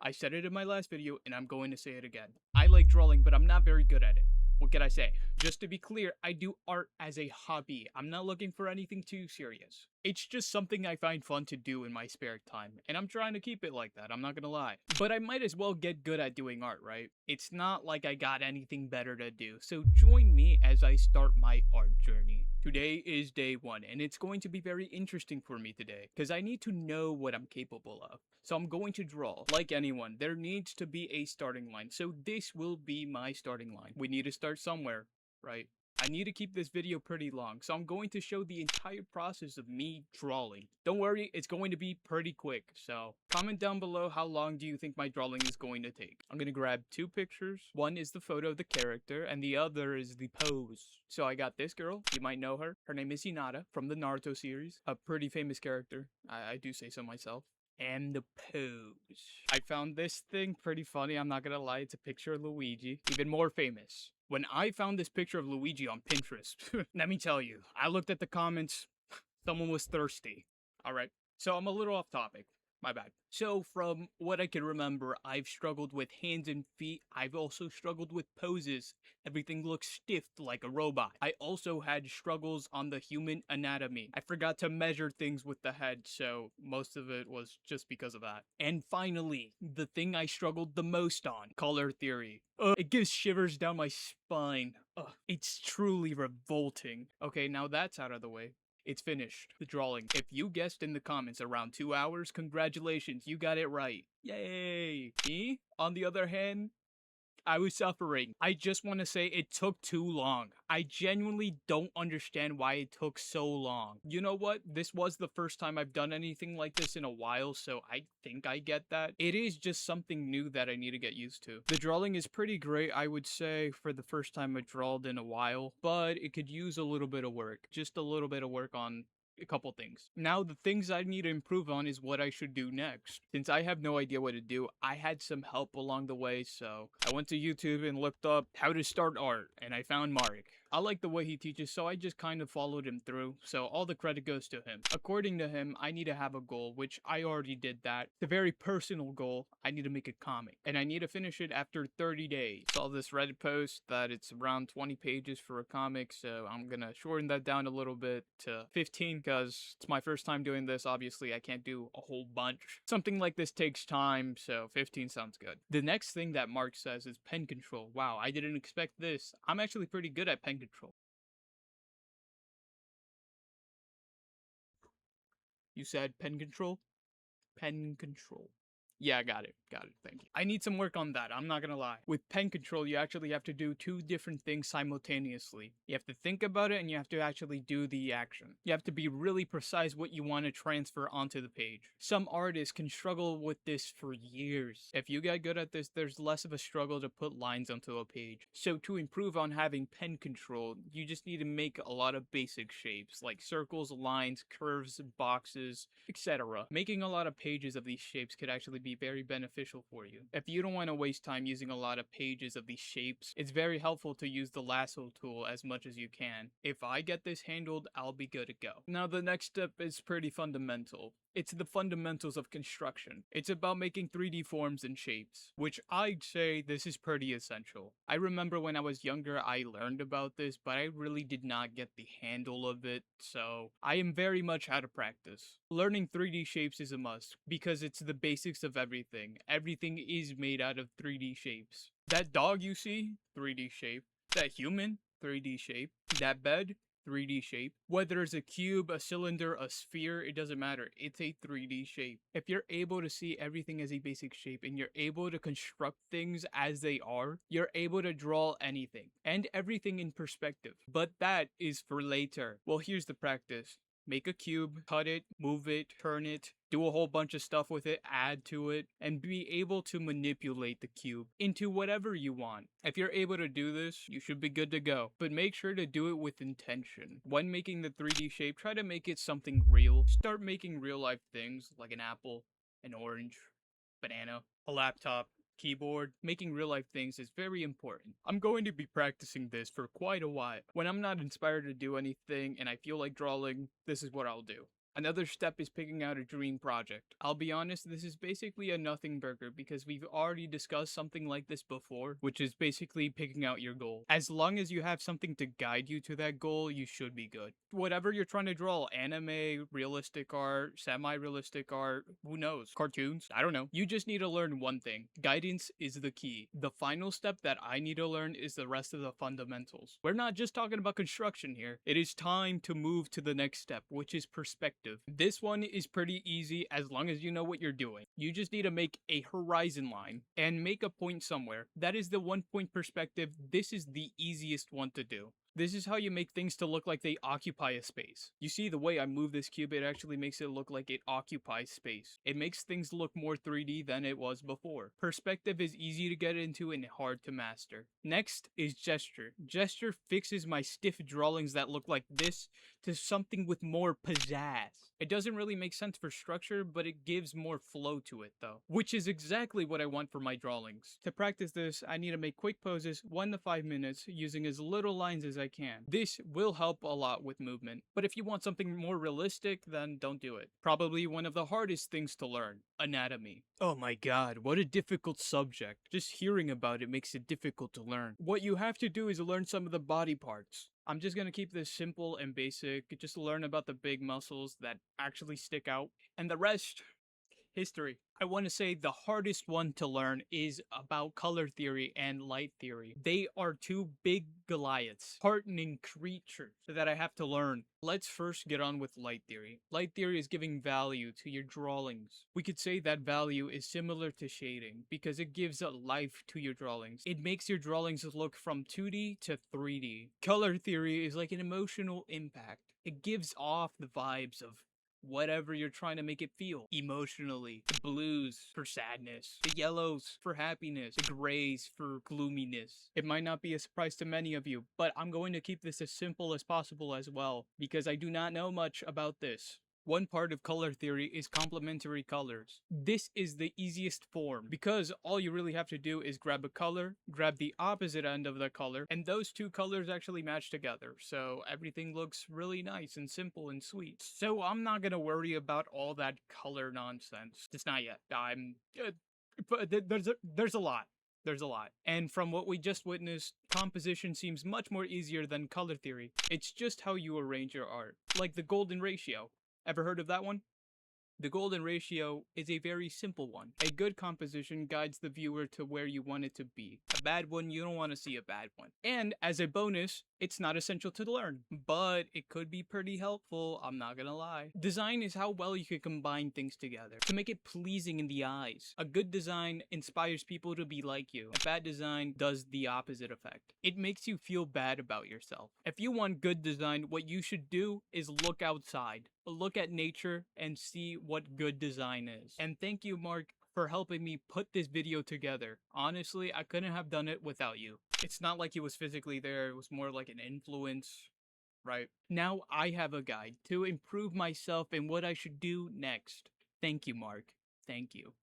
I said it in my last video and I'm going to say it again. I like drawing, but I'm not very good at it. What can I say? Just to be clear, I do art as a hobby. I'm not looking for anything too serious. It's just something I find fun to do in my spare time, and I'm trying to keep it like that, I'm not gonna lie. But I might as well get good at doing art, right? It's not like I got anything better to do, so join me as I start my art journey. Today is day one, and it's going to be very interesting for me today, because I need to know what I'm capable of. So I'm going to draw. Like anyone, there needs to be a starting line, so this will be my starting line. We need to start somewhere, right? I need to keep this video pretty long, so I'm going to show the entire process of me drawing. Don't worry, it's going to be pretty quick, so comment down below how long do you think my drawing is going to take. I'm gonna grab two pictures. One is the photo of the character, and the other is the pose. So I got this girl, you might know her. Her name is Hinata from the Naruto series, a pretty famous character. I do say so myself. And the pose. I found this thing pretty funny, I'm not gonna lie, it's a picture of Luigi, even more famous. When I found this picture of Luigi on Pinterest, let me tell you, I looked at the comments, someone was thirsty. Alright, so I'm a little off topic. My bad. So, from what I can remember, I've struggled with hands and feet. I've also struggled with poses. Everything looks stiff like a robot. I also had struggles on the human anatomy. I forgot to measure things with the head, so most of it was just because of that. And finally, the thing I struggled the most on, color theory. It gives shivers down my spine. It's truly revolting. Okay, now that's out of the way. It's finished, the drawing. If you guessed in the comments around 2 hours, congratulations, you got it right. Yay! Me, on the other hand, I was suffering. I just want to say it took too long. I genuinely don't understand why it took so long. You know what? This was the first time I've done anything like this in a while, so I think I get that. It is just something new that I need to get used to. The drawing is pretty great, I would say, for the first time I drawed in a while, but it could use a little bit of work. Just a little bit of work on a couple things. Now, the things I need to improve on is what I should do next. Since I have no idea what to do, I had some help along the way, so I went to YouTube and looked up how to start art, and I found Mark. I like the way he teaches, so I just kind of followed him through, so all the credit goes to him. According to him, I need to have a goal, which I already did that. It's a very personal goal. I need to make a comic, and I need to finish it after 30 days. Saw this Reddit post that it's around 20 pages for a comic, so I'm gonna shorten that down a little bit to 15 because it's my first time doing this. Obviously, I can't do a whole bunch. Something like this takes time, so 15 sounds good. The next thing that Mark says is pen control. Wow, I didn't expect this. I'm actually pretty good at pen control. You said pen control? Pen control. Yeah, got it. Got it. Thank you. I need some work on that. I'm not gonna lie. With pen control, you actually have to do two different things simultaneously. You have to think about it and you have to actually do the action. You have to be really precise what you want to transfer onto the page. Some artists can struggle with this for years. If you get good at this, there's less of a struggle to put lines onto a page. So to improve on having pen control, you just need to make a lot of basic shapes like circles, lines, curves, boxes, etc. Making a lot of pages of these shapes could actually be very beneficial for you. If you don't want to waste time using a lot of pages of these shapes, it's very helpful to use the lasso tool as much as you can. If I get this handled, I'll be good to go. Now the next step is pretty fundamental. It's the fundamentals of construction. It's about making 3D forms and shapes, which I'd say this is pretty essential. I remember when I was younger I learned about this, but I really did not get the handle of it, so I am very much out of practice. Learning 3D shapes is a must, because it's the basics of everything. Everything is made out of 3D shapes. That dog you see, 3D shape. That human, 3D shape. That bed, 3D shape. Whether it's a cube, a cylinder, a sphere, it doesn't matter. It's a 3D shape. If you're able to see everything as a basic shape and you're able to construct things as they are, you're able to draw anything and everything in perspective. But that is for later. Well, here's the practice. Make a cube, cut it, move it, turn it, do a whole bunch of stuff with it, add to it, and be able to manipulate the cube into whatever you want. If you're able to do this, you should be good to go. But make sure to do it with intention. When making the 3D shape, try to make it something real. Start making real life things like an apple, an orange, banana, a laptop, keyboard. Making real life things is very important. I'm going to be practicing this for quite a while. When I'm not inspired to do anything and I feel like drawing, this is what I'll do. Another step is picking out a dream project. I'll be honest, this is basically a nothing burger because we've already discussed something like this before, which is basically picking out your goal. As long as you have something to guide you to that goal, you should be good. Whatever you're trying to draw, anime, realistic art, semi-realistic art, who knows, cartoons, I don't know. You just need to learn one thing. Guidance is the key. The final step that I need to learn is the rest of the fundamentals. We're not just talking about construction here. It is time to move to the next step, which is perspective. This one is pretty easy as long as you know what you're doing. You just need to make a horizon line and make a point somewhere. That is the 1 point perspective. This is the easiest one to do. This is how you make things to look like they occupy a space. You see the way I move this cube, it actually makes it look like it occupies space. It makes things look more 3D than it was before. Perspective is easy to get into and hard to master. Next is gesture. Gesture fixes my stiff drawings that look like this to something with more pizzazz. It doesn't really make sense for structure, but it gives more flow to it though, which is exactly what I want for my drawings. To practice this, I need to make quick poses, 1 to 5 minutes, using as little lines as I can. This will help a lot with movement, but if you want something more realistic, then don't do it. Probably one of the hardest things to learn, anatomy. Oh my god, what a difficult subject. Just hearing about it makes it difficult to learn. What you have to do is learn some of the body parts. I'm just gonna keep this simple and basic, just learn about the big muscles that actually stick out, and the rest, history. I want to say the hardest one to learn is about color theory and light theory. They are two big Goliaths, heartening creatures that I have to learn. Let's first get on with light theory. Light theory is giving value to your drawings. We could say that value is similar to shading because it gives a life to your drawings. It makes your drawings look from 2D to 3D. Color theory is like an emotional impact. It gives off the vibes of whatever you're trying to make it feel emotionally. The blues for sadness, the yellows for happiness, the grays for gloominess. It might not be a surprise to many of you, but I'm going to keep this as simple as possible as well, because I do not know much about this. One part of color theory is complementary colors. This is the easiest form because all you really have to do is grab a color, grab the opposite end of the color, and those two colors actually match together. So everything looks really nice and simple and sweet. So I'm not gonna worry about all that color nonsense. Just not yet. But there's a lot. There's a lot. And from what we just witnessed, composition seems much more easier than color theory. It's just how you arrange your art. Like the golden ratio. Ever heard of that one? The golden ratio is a very simple one. A good composition guides the viewer to where you want it to be. A bad one, you don't want to see a bad one. And as a bonus, it's not essential to learn, but it could be pretty helpful, I'm not gonna lie. Design is how well you can combine things together to make it pleasing in the eyes. A good design inspires people to be like you. A bad design does the opposite effect. It makes you feel bad about yourself. If you want good design, what you should do is look outside. Look at nature and see what good design is. And thank you, Mark, for helping me put this video together. Honestly, I couldn't have done it without you. It's not like he was physically there, it was more like an influence, right? Now I have a guide to improve myself and what I should do next. Thank you, Mark. Thank you.